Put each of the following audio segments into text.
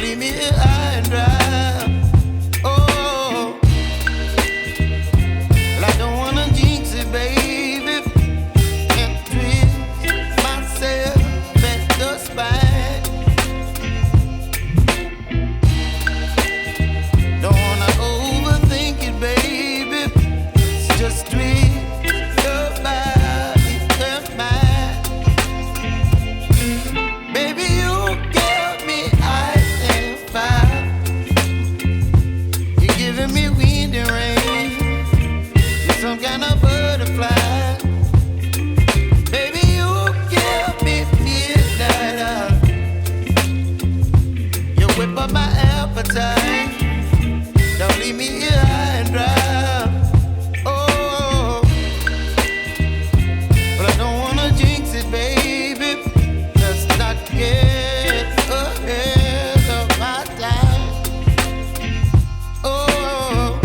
leave me here high and dry. Oh, well, I don't wanna jinx it, baby, and twist myself at the spine. Don't wanna overthink it, baby. It's just twist your body and mine. Baby, you give me ice and fire. You're giving me wind and rain. You're some kind of butterfly. Baby, you give me midnight. You whip up my appetite. Don't leave me here high and dry. Oh, but I don't wanna jinx it, baby. Let's not get ahead of my time. Oh,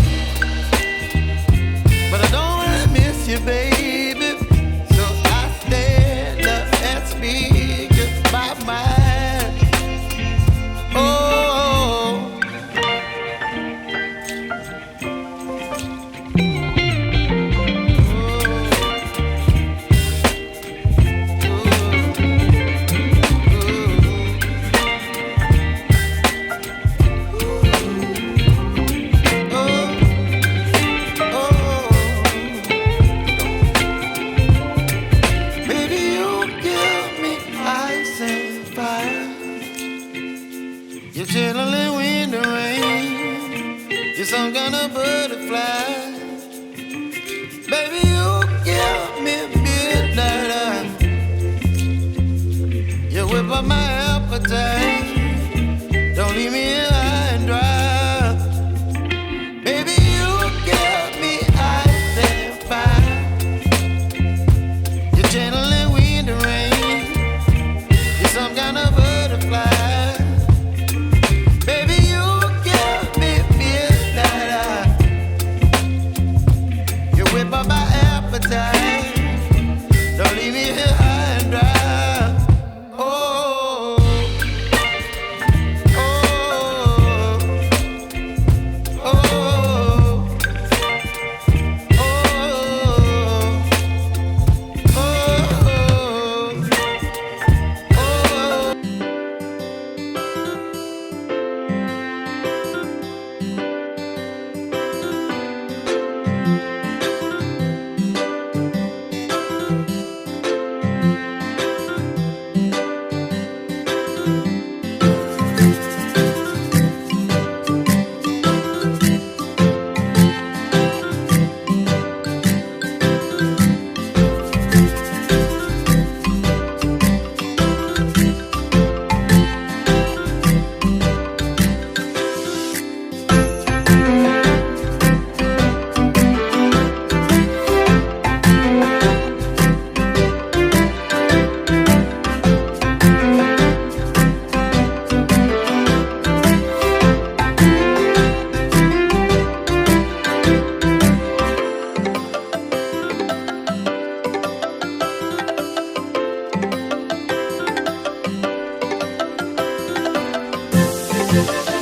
but I don't wanna miss you, baby. So I stand up and speak just my mind. Oh. You're channeling wind and rain. You're some kind of butterfly. Baby, you give me midnight. You whip up my appetite. Don't leave me here high and dry. Baby, you give me ice and fire. You're channeling wind and rain. You're some kind of butterfly. By my appetite, don't leave me here high and dry. Oh, oh, oh, oh, Thank you.